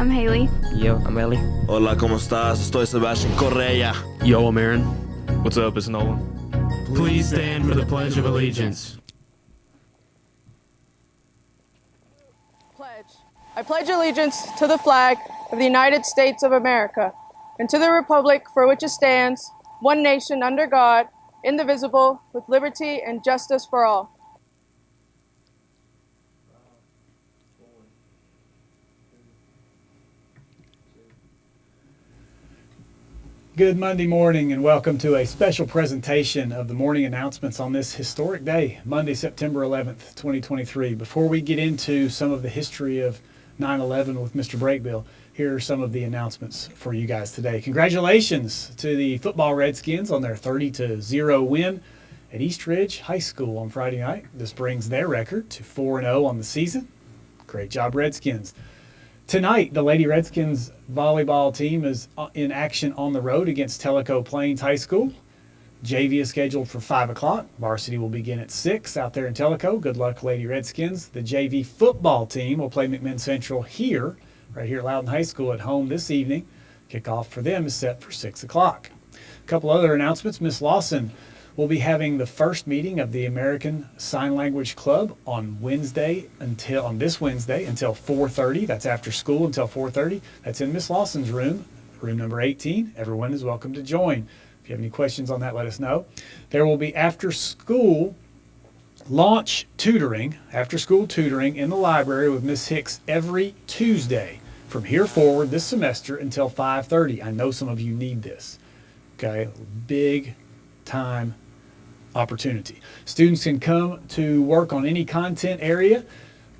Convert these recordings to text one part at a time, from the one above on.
I'm Haley. Yo, I'm Ellie. Hola, ¿cómo estás? Estoy Sebastian Correa. Yo, I'm Aaron. What's up, it's Nolan. Please stand for the Pledge of Allegiance. Pledge. I pledge allegiance to the flag of the United States of America and to the republic for which it stands, one nation under God, indivisible, with liberty and justice for all. Good Monday morning and welcome to a special presentation of the morning announcements on this historic day, Monday, September 11th, 2023. Before we get into some of the history of 9/11 with Mr. Brakebill, here are some of the announcements for you guys today. Congratulations to the football Redskins on their 30-0 win at East Ridge High School on Friday night. This brings their record to 4-0 on the season. Great job, Redskins. Tonight, the Lady Redskins volleyball team is in action on the road against Tellico Plains High School. JV is scheduled for 5 o'clock. Varsity will begin at 6 out there in Tellico. Good luck, Lady Redskins. The JV football team will play McMinn Central here, right here at Loudon High School at home this evening. Kickoff for them is set for 6 o'clock. A couple other announcements. Miss Lawson will be having the first meeting of the American Sign Language Club on this Wednesday until 4:30. That's after school until 4:30. That's in Miss Lawson's room number 18. Everyone is welcome to join. If you have any questions on that, let us know. There will be after school tutoring in the library with Miss Hicks every Tuesday from here forward this semester until 5:30. I know some of you need this. Okay, big time opportunity. Students can come to work on any content area,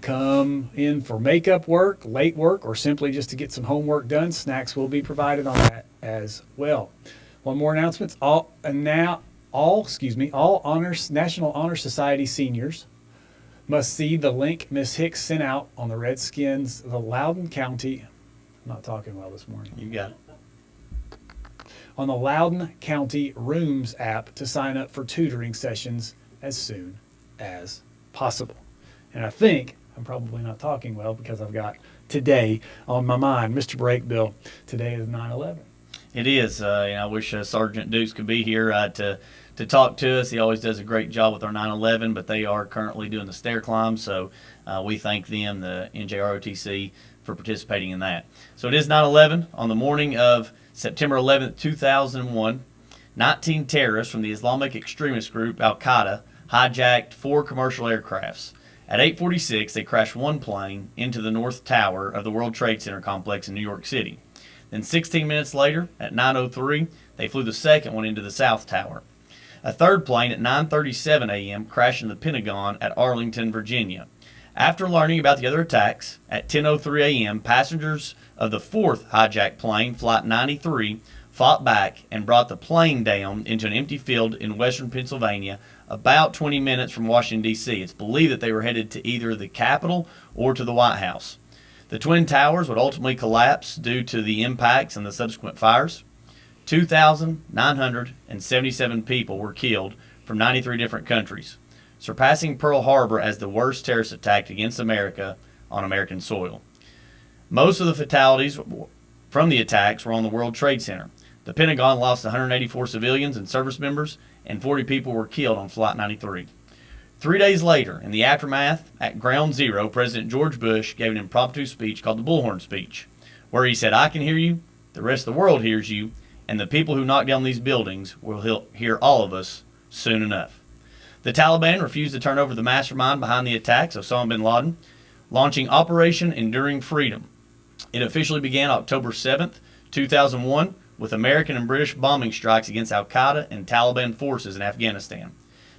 come in for makeup work, late work, or simply just to get some homework done. Snacks will be provided on that as well. One more announcement. All National Honor Society seniors must see the link Miss Hicks sent out on the Redskins, the Loudoun County. I'm not talking well this morning. You got it. On the Loudoun County Rooms app to sign up for tutoring sessions as soon as possible. And I think I'm probably not talking well because I've got today on my mind. Mr. Brakebill, today is 9/11. It is. I wish Sergeant Dukes could be here to talk to us. He always does a great job with our 9/11, but they are currently doing the stair climb, so we thank them, the NJROTC, for participating in that. So it is 9/11 on the morning of September 11th, 2001, 19 terrorists from the Islamic extremist group Al-Qaeda hijacked 4 commercial aircrafts. At 8:46, they crashed one plane into the North Tower of the World Trade Center complex in New York City. Then 16 minutes later, at 9:03, they flew the second one into the South Tower. A third plane at 9:37 a.m. crashed in the Pentagon at Arlington, Virginia. After learning about the other attacks, at 10:03 a.m., passengers of the fourth hijacked plane, Flight 93, fought back and brought the plane down into an empty field in western Pennsylvania, about 20 minutes from Washington, D.C. It's believed that they were headed to either the Capitol or to the White House. The Twin Towers would ultimately collapse due to the impacts and the subsequent fires. 2,977 people were killed from 93 different countries, surpassing Pearl Harbor as the worst terrorist attack against America on American soil. Most of the fatalities from the attacks were on the World Trade Center. The Pentagon lost 184 civilians and service members, and 40 people were killed on Flight 93. 3 days later, in the aftermath, at Ground Zero, President George Bush gave an impromptu speech called the Bullhorn Speech, where he said, "I can hear you, the rest of the world hears you, and the people who knock down these buildings will hear all of us soon enough." The Taliban refused to turn over the mastermind behind the attacks, Osama bin Laden, launching Operation Enduring Freedom. It officially began October 7th, 2001, with American and British bombing strikes against Al-Qaeda and Taliban forces in Afghanistan.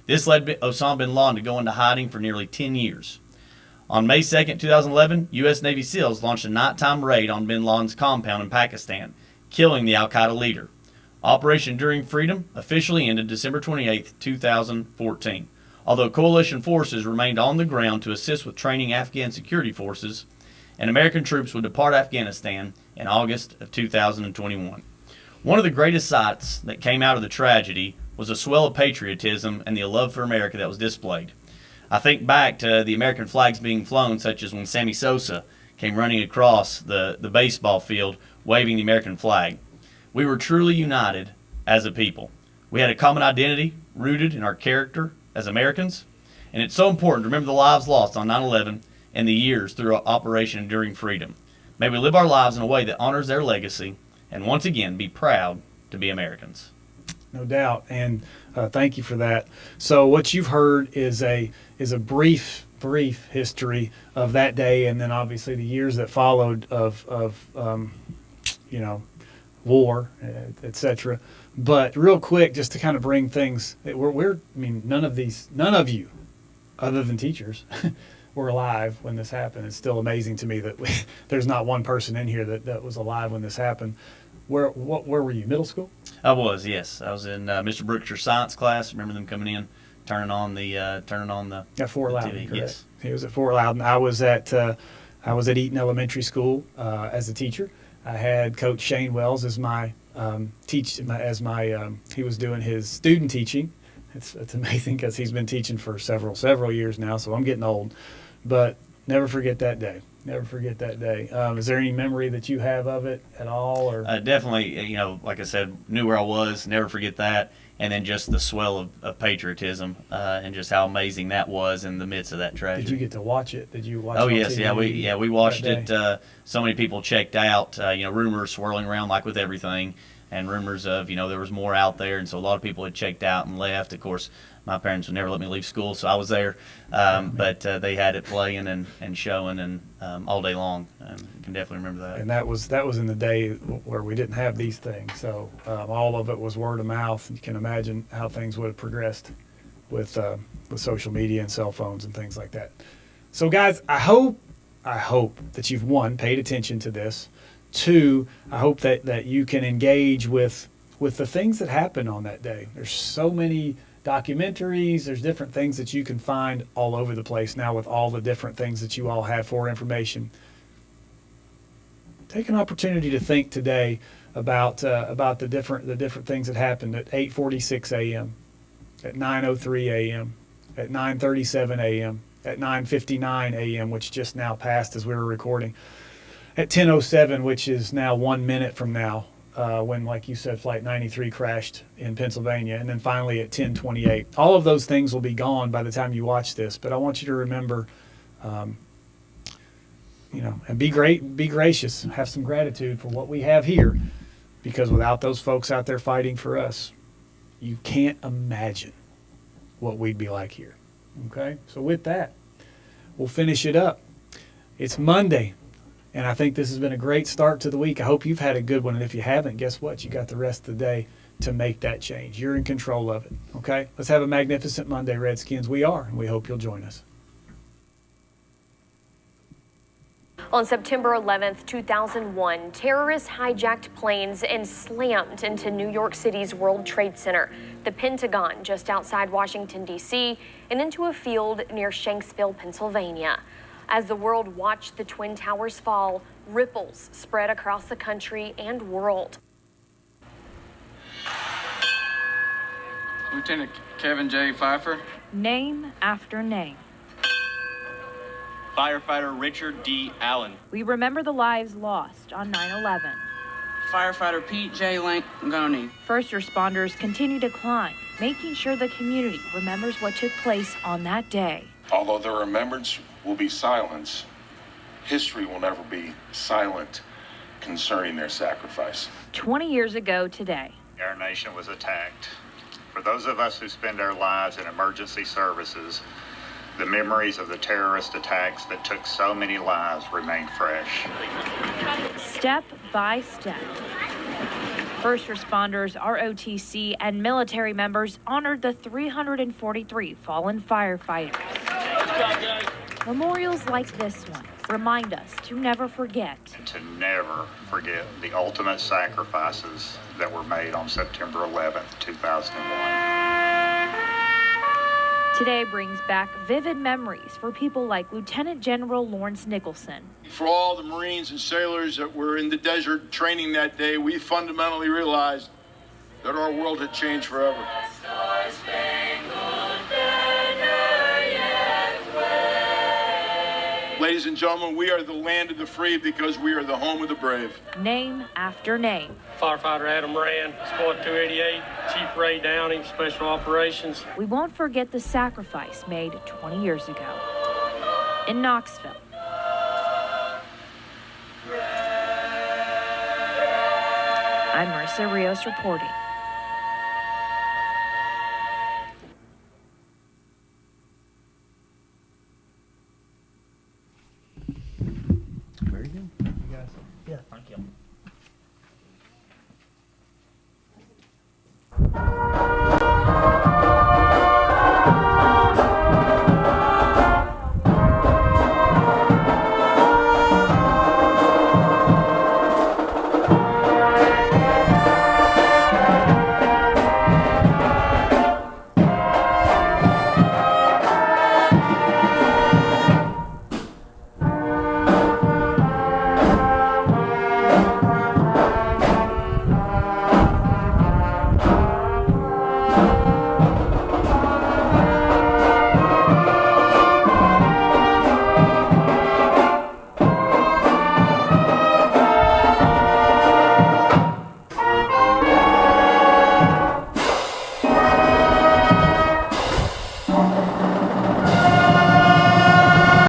This led Osama bin Laden to go into hiding for nearly 10 years. On May 2nd, 2011, U.S. Navy SEALs launched a nighttime raid on bin Laden's compound in Pakistan, killing the Al-Qaeda leader. Operation Enduring Freedom officially ended December 28, 2014. Although coalition forces remained on the ground to assist with training Afghan security forces, and American troops would depart Afghanistan in August of 2021. One of the greatest sights that came out of the tragedy was a swell of patriotism and the love for America that was displayed. I think back to the American flags being flown, such as when Sammy Sosa came running across the baseball field waving the American flag. We were truly united as a people. We had a common identity rooted in our character as Americans, and it's so important to remember the lives lost on 9/11 and the years through Operation Enduring Freedom. May we live our lives in a way that honors their legacy and once again be proud to be Americans. No doubt, and thank you for that. So what you've heard is a brief history of that day, and then obviously the years that followed of war, etc. But real quick, just to kind of bring things, none of you, other than teachers, were alive when this happened. It's still amazing to me that there's not one person in here that was alive when this happened. Where were you? Middle school? I was, yes. I was in Mr. Brookshire's science class. Remember them coming in, turning on the At Fort Loudon, TV. correct? Yes. He was at Fort Loudon. I was at Eaton Elementary School as a teacher. I had Coach Shane Wells as my he was doing his student teaching. It's amazing because he's been teaching for several years now, so I'm getting old. But never forget that day. Never forget that day. Is there any memory that you have of it at all? Or definitely, like I said, knew where I was. Never forget that. And then just the swell of patriotism and just how amazing that was in the midst of that tragedy. Did you get to watch it? Did you watch it? Oh on yes, TV we watched that it. So many people checked out. Rumors swirling around like with everything, and rumors of there was more out there, and so a lot of people had checked out and left. Of course, my parents would never let me leave school, so I was there. But they had it playing and showing and all day long. I can definitely remember that. And that was in the day where we didn't have these things, so all of it was word of mouth. You can imagine how things would have progressed with social media and cell phones and things like that. So guys, I hope that you've, one, paid attention to this. Two, I hope that you can engage with the things that happened on that day. There's so many documentaries, there's different things that you can find all over the place now with all the different things that you all have for information. Take an opportunity to think today about the different things that happened at 8:46 a.m., at 9:03 a.m., at 9:37 a.m., at 9:59 a.m., which just now passed as we were recording, at 10:07, which is now 1 minute from now, when, like you said, Flight 93 crashed in Pennsylvania, and then finally at 10:28. All of those things will be gone by the time you watch this, but I want you to remember, and be gracious, have some gratitude for what we have here, because without those folks out there fighting for us, you can't imagine what we'd be like here. Okay? So with that, we'll finish it up. It's Monday. And I think this has been a great start to the week. I hope you've had a good one. And if you haven't, guess what? You got the rest of the day to make that change. You're in control of it. Okay? Let's have a magnificent Monday, Redskins. We are, and we hope you'll join us. On September 11th, 2001, terrorists hijacked planes and slammed into New York City's World Trade Center, the Pentagon just outside Washington, D.C., and into a field near Shanksville, Pennsylvania. As the world watched the Twin Towers fall, ripples spread across the country and world. Lieutenant Kevin J. Pfeiffer. Name after name. Firefighter Richard D. Allen. We remember the lives lost on 9/11. Firefighter Pete J. Langoni. First responders continue to climb, making sure the community remembers what took place on that day. Although the remembrance will be silence, history will never be silent concerning their sacrifice. 20 years ago today, our nation was attacked. For those of us who spend our lives in emergency services, the memories of the terrorist attacks that took so many lives remain fresh. Step by step, first responders, ROTC, and military members honored the 343 fallen firefighters. Memorials like this one remind us to never forget. To never forget the ultimate sacrifices that were made on September 11th, 2001. Today brings back vivid memories for people like Lieutenant General Lawrence Nicholson. For all the Marines and sailors that were in the desert training that day, we fundamentally realized that our world had changed forever. Ladies and gentlemen, we are the land of the free because we are the home of the brave. Name after name. Firefighter Adam Rand, Squad 288, Chief Ray Downing, Special Operations. We won't forget the sacrifice made 20 years ago in Knoxville. I'm Marissa Rios reporting. Very good. You guys. Yeah, thank you.